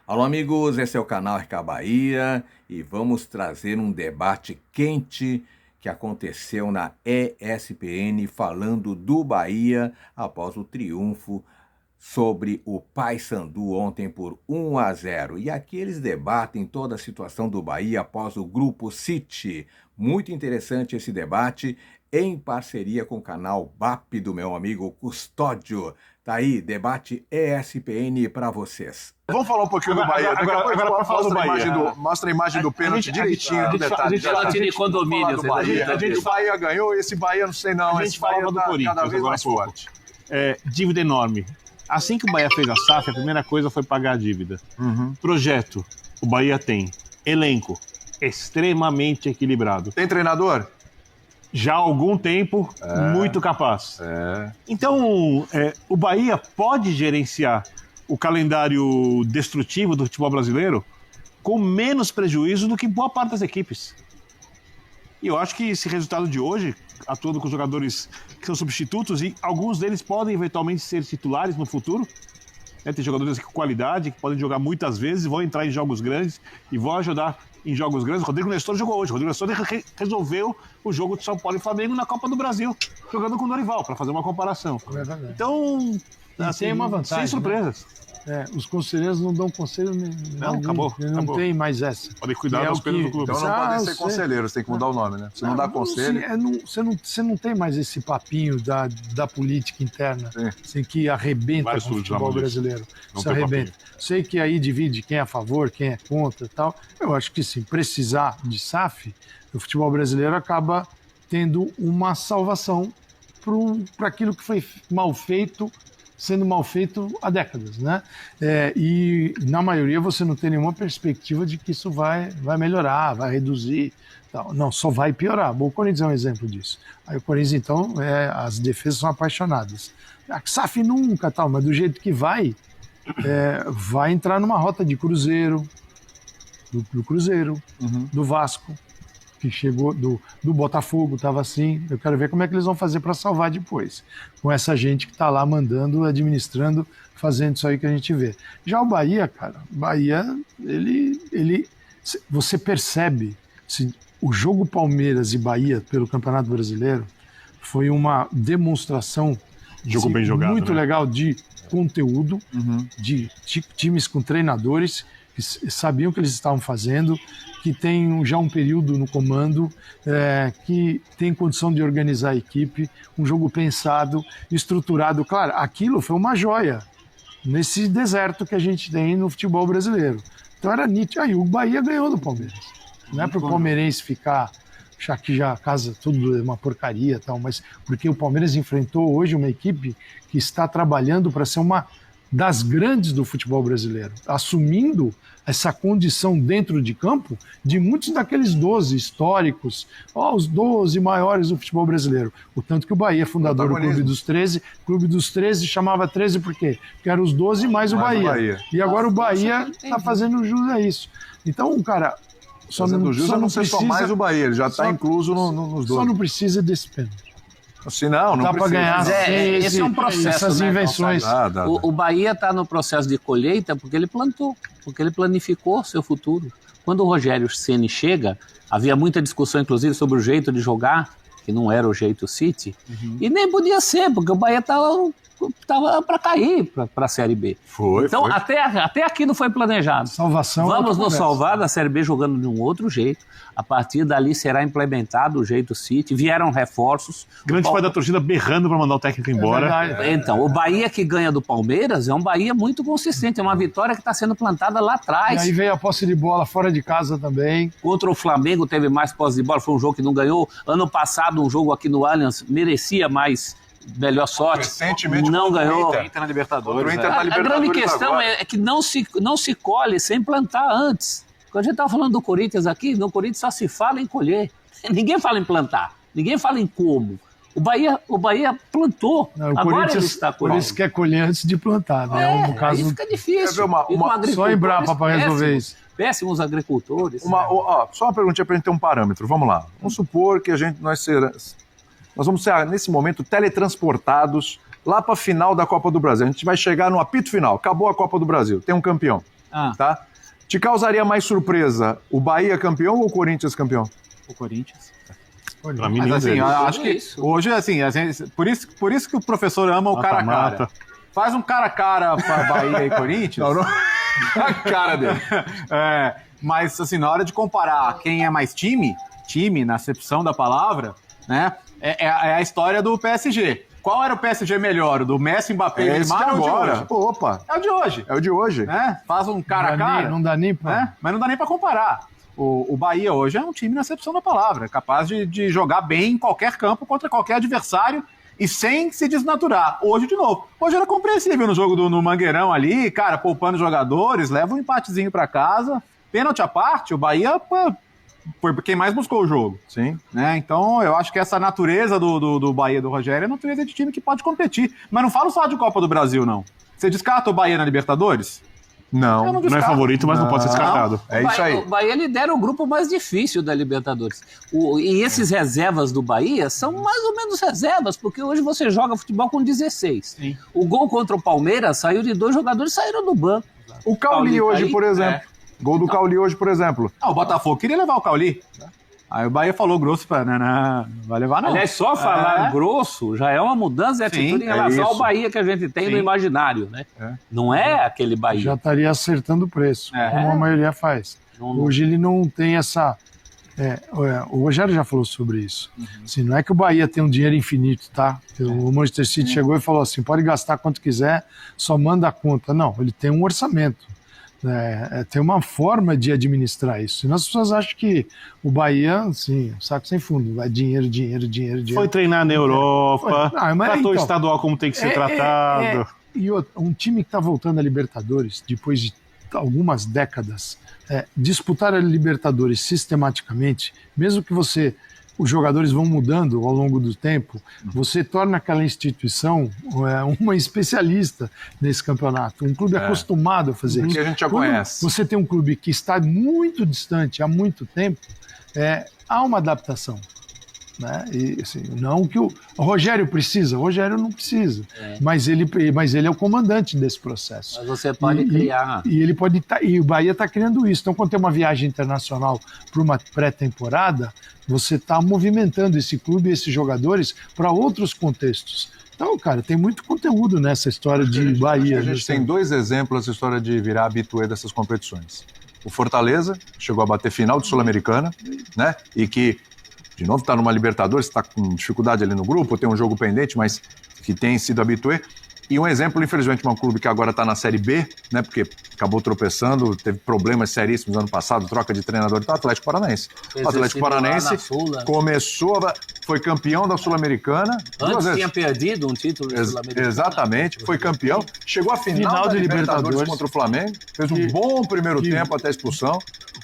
Alô amigos, esse é o canal RK Bahia e vamos trazer um debate quente que aconteceu na ESPN falando do Bahia após o triunfo sobre o Paysandu ontem por 1-0. E aqui eles debatem toda a situação do Bahia após o Grupo City. Muito interessante esse debate em parceria com o canal BAP do meu amigo Custódio. Tá aí, debate ESPN para vocês. Vamos falar um pouquinho do Bahia. Agora para falar do Bahia. Mostra a imagem do pênalti direitinho, no detalhe. A gente condomínios. O Bahia ganhou, esse Bahia não sei não. A gente falava do Corinthians cada vez mais forte. Dívida enorme. Assim que o Bahia fez a SAF, a primeira coisa foi pagar a dívida. Projeto, o Bahia tem. Elenco, extremamente equilibrado. Tem treinador? Já há algum tempo, muito capaz. Então, o Bahia pode gerenciar o calendário destrutivo do futebol brasileiro com menos prejuízo do que boa parte das equipes. E eu acho que esse resultado de hoje, atuando com os jogadores que são substitutos, e alguns deles podem eventualmente ser titulares no futuro, tem jogadores com qualidade, que podem jogar muitas vezes, vão entrar em jogos grandes e vão ajudar em jogos grandes. O Rodrigo Nestor jogou hoje. O Rodrigo Nestor resolveu o jogo de São Paulo e Flamengo na Copa do Brasil, jogando com o Dorival, para fazer uma comparação. Então, assim, tem uma vantagem, sem surpresas. Os conselheiros não dão conselho nenhum. Não, acabou. Não tem mais essa. Podem cuidar das coisas do clube. Então não podem ser conselheiros, tem que mudar o nome, né? Você não dá conselho. Você não tem mais esse papinho da política interna, assim, que arrebenta com o futebol brasileiro. Isso arrebenta. Sei que aí divide quem é a favor, quem é contra e tal. Eu acho que, sim, precisar de SAF, o futebol brasileiro acaba tendo uma salvação para aquilo que foi mal feito, sendo mal feito há décadas, né? E na maioria você não tem nenhuma perspectiva de que isso vai melhorar, vai reduzir, tal. Não, só vai piorar. Bom, o Corinthians é um exemplo disso. Aí o Corinthians, então, as defesas são apaixonadas. A SAF nunca, tal, mas do jeito que vai entrar numa rota de Cruzeiro, do Cruzeiro, do Vasco, que chegou do Botafogo, estava assim. Eu quero ver como é que eles vão fazer para salvar depois, com essa gente que está lá mandando, administrando, fazendo isso aí que a gente vê. Já o Bahia, cara, você percebe, o jogo Palmeiras e Bahia pelo Campeonato Brasileiro foi uma demonstração Jogo bem jogado, muito legal de conteúdo, de times com treinadores que sabiam o que eles estavam fazendo, que tem já um período no comando, que tem condição de organizar a equipe, um jogo pensado, estruturado. Claro, aquilo foi uma joia nesse deserto que a gente tem no futebol brasileiro. Então era nítido. Aí o Bahia ganhou do Palmeiras. Não é para o palmeirense achar que já a casa tudo é uma porcaria, tal, mas porque o Palmeiras enfrentou hoje uma equipe que está trabalhando para ser uma das grandes do futebol brasileiro, assumindo essa condição dentro de campo de muitos daqueles 12 históricos, os 12 maiores do futebol brasileiro. O tanto que o Bahia, fundador do Clube dos 13 chamava 13 por quê? Porque eram os 12 mais o Bahia. E agora o Bahia está fazendo jus a isso. Então, cara, só não precisa só mais o Bahia, ele já está incluso nos 12. Só não precisa desse pênalti. Assim, não dá para ganhar. Esse é um processo, essas invenções. O Bahia está no processo de colheita porque ele plantou, porque ele planificou seu futuro. Quando o Rogério Ceni chega, havia muita discussão, inclusive, sobre o jeito de jogar, que não era o jeito City, e nem podia ser, porque o Bahia estava para cair para a Série B. Então, até aqui não foi planejado. Salvação. Vamos nos salvar da Série B jogando de um outro jeito. A partir dali será implementado o jeito City. Vieram reforços. Grande parte da torcida berrando para mandar o técnico embora. Então, o Bahia que ganha do Palmeiras é um Bahia muito consistente. É uma vitória que está sendo plantada lá atrás. E aí veio a posse de bola fora de casa também. Contra o Flamengo teve mais posse de bola. Foi um jogo que não ganhou. Ano passado, um jogo aqui no Allianz merecia melhor sorte, não ganhou. O Inter na Libertadores. A grande questão é que não se colhe sem plantar antes. Quando a gente estava falando do Corinthians aqui, no Corinthians só se fala em colher. Ninguém fala em plantar, ninguém fala em como. O Bahia plantou, agora ele está colhendo. Por isso quer colher antes de plantar, né? No caso, aí fica difícil. Só Embrapa para resolver isso. Péssimos agricultores. Só uma perguntinha para a gente ter um parâmetro, vamos lá. Vamos supor que nós vamos ser, nesse momento, teletransportados lá para a final da Copa do Brasil. A gente vai chegar no apito final, acabou a Copa do Brasil, tem um campeão. tá? Te causaria mais surpresa o Bahia campeão ou o Corinthians campeão? O Corinthians. Pra mim, Mas nenhum assim, deles. eu acho que hoje, assim, por isso que o professor ama o cara a cara. Mata-mata. Faz um cara a cara pra Bahia e Corinthians. Não. A cara dele. Mas, assim, na hora de comparar quem é mais time, na acepção da palavra, né, é a história do PSG. Qual era o PSG melhor? O do Messi, Mbappé e Neymar ou o de hoje? Opa, É o de hoje. é o de hoje. Né? Faz um cara a cara. Não dá nem pra... Né? Mas não dá nem pra comparar. O Bahia hoje é um time na acepção da palavra, capaz de jogar bem em qualquer campo contra qualquer adversário e sem se desnaturar. Hoje, de novo. Hoje era compreensível no jogo no Mangueirão ali, cara, poupando jogadores, leva um empatezinho pra casa. Pênalti à parte, o Bahia foi quem mais buscou o jogo. Sim. Né? Então, eu acho que essa natureza do Bahia do Rogério é natureza de time que pode competir. Mas não falo só de Copa do Brasil, não. Você descarta o Bahia na Libertadores? Eu Não. não Não é descarto. favorito, mas não pode ser descartado. É isso aí. O Bahia lidera o grupo mais difícil da Libertadores. E esses reservas do Bahia são mais ou menos reservas, porque hoje você joga futebol com 16. Sim. O gol contra o Palmeiras saiu de 2 jogadores que saíram do banco. O Cauli hoje, aí, por exemplo. Gol do Cauli hoje, por exemplo. O Botafogo queria levar o Cauli. Aí o Bahia falou grosso pra não vai levar não. Aliás, só falar grosso já é uma mudança de atitude em é relação ao isso. Bahia que a gente tem no imaginário, né? Não é aquele Bahia. Já estaria acertando o preço, como a maioria faz. Hoje ele não tem essa... o Rogério já falou sobre isso. Assim, não é que o Bahia tem um dinheiro infinito, tá? O Manchester City chegou e falou assim, pode gastar quanto quiser, só manda a conta. Não, ele tem um orçamento. Tem uma forma de administrar isso. Senão as pessoas acham que o Bahia, assim, saco sem fundo, vai dinheiro. Foi treinar na Europa, Mas, tratou o então, estadual como tem que ser tratado. E um time que está voltando à Libertadores, depois de algumas décadas, disputar a Libertadores sistematicamente, mesmo que os jogadores vão mudando ao longo do tempo, você torna aquela instituição uma especialista nesse campeonato. Um clube acostumado a fazer isso. Que a gente já Quando conhece. você tem um clube que está muito distante há muito tempo, há uma adaptação. Né? E, assim, não que o Rogério precisa, o Rogério não precisa, mas ele é o comandante desse processo. Mas você pode criar. E o Bahia está criando isso. Então, quando tem uma viagem internacional para uma pré-temporada, você está movimentando esse clube e esses jogadores para outros contextos. Então, cara, tem muito conteúdo nessa história de Bahia. A gente tem 2 exemplos dessa história de virar habituê dessas competições. O Fortaleza chegou a bater final de Sul-Americana, né? E que, de novo, está numa Libertadores, está com dificuldade ali no grupo, tem um jogo pendente, mas que tem sido habituê. E um exemplo, infelizmente, um clube que agora está na Série B, né? Porque acabou tropeçando, teve problemas seríssimos ano passado, troca de treinador, então o Atlético Paranaense. O Atlético Paranaense foi campeão da Sul-Americana. Antes tinha perdido um título de Sul-Americana. Exatamente, foi campeão. Chegou à final da Libertadores contra o Flamengo, fez um bom primeiro tempo até a expulsão.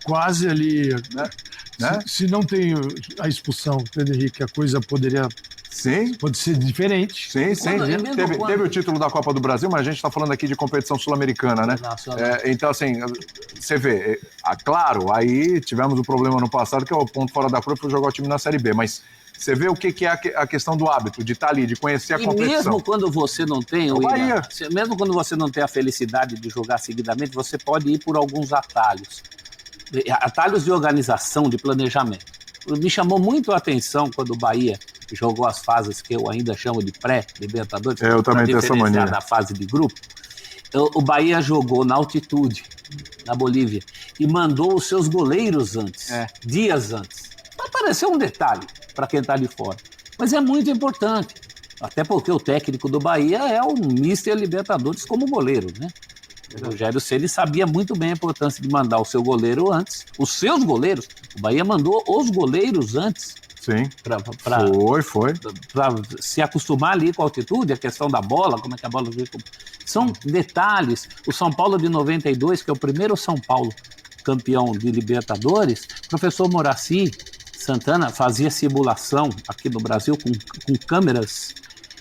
Quase ali, né? Se não tem a expulsão, Pedro Henrique, a coisa pode ser diferente. Sim. Teve o título da Copa do Brasil, mas a gente está falando aqui de competição sul-americana, né? Então, assim, você vê, claro, aí tivemos o problema no passado, que é o ponto fora da curva, foi jogar o time na Série B, mas você vê o que é a questão do hábito, de estar ali, de conhecer a competição. E mesmo quando você não tem, Bahia. mesmo quando você não tem a felicidade de jogar seguidamente, você pode ir por alguns atalhos. Atalhos de organização, de planejamento. Me chamou muito a atenção quando o Bahia jogou as fases que eu ainda chamo de pré-Libertadores, eu também tenho essa mania. da fase de grupo. O Bahia jogou na altitude, na Bolívia, e mandou os seus goleiros antes, dias antes. Vai parecer um detalhe para quem está de fora, mas é muito importante, até porque o técnico do Bahia é o Mister Libertadores como goleiro, né? O Rogério Ceni sabia muito bem a importância de mandar o seu goleiro antes, os seus goleiros. O Bahia mandou os goleiros antes. Sim. Foi. Para se acostumar ali com a altitude, a questão da bola, como é que a bola... São detalhes. O São Paulo de 92, que é o primeiro São Paulo campeão de Libertadores, o professor Moraci Santana fazia simulação aqui no Brasil com câmeras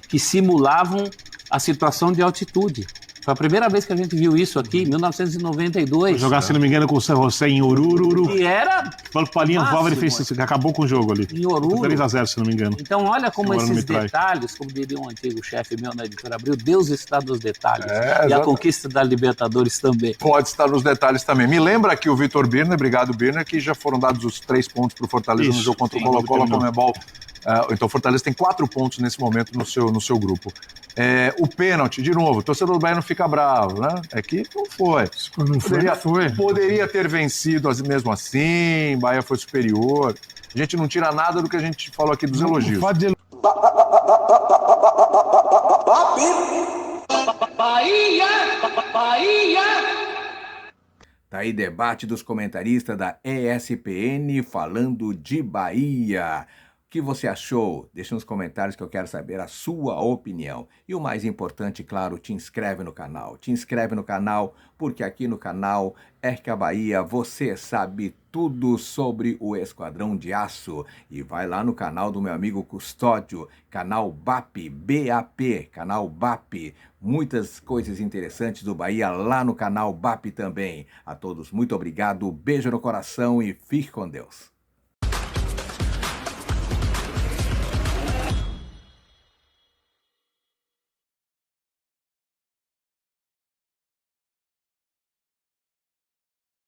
que simulavam a situação de altitude. Foi a primeira vez que a gente viu isso aqui, em 1992. Jogar, se não me engano, com o San José em Oruro. E era O Palinha voava, ele máximo. fez, acabou com o jogo ali. em Oruro. 3-0, se não me engano. Então, olha como Agora não me esses trai. detalhes, como diria um antigo chefe meu na Editora Abril, Deus está nos detalhes. É, E a exato. conquista da Libertadores também. Pode estar nos detalhes também. Me lembra aqui o Vitor Birner, obrigado Birner, que já foram dados os 3 pontos para o Fortaleza Isso, no jogo contra o sim, Colo-Colo, a terminou. Conmebol. Então o Fortaleza tem 4 pontos nesse momento no seu grupo. O pênalti, de novo, o torcedor do Bahia não fica bravo, né? É que não foi. Não foi, não foi. Poderia ter vencido mesmo assim, Bahia foi superior. A gente não tira nada do que a gente falou aqui dos elogios. O fato de Tá aí debate dos comentaristas da ESPN falando de Bahia. O que você achou? Deixa nos comentários que eu quero saber a sua opinião. E o mais importante, claro, te inscreve no canal. Te inscreve no canal, porque aqui no canal RK Bahia você sabe tudo sobre o Esquadrão de Aço. E vai lá no canal do meu amigo Custódio, canal BAP, BAP, canal BAP. Muitas coisas interessantes do Bahia lá no canal BAP também. A todos, muito obrigado, beijo no coração e fique com Deus.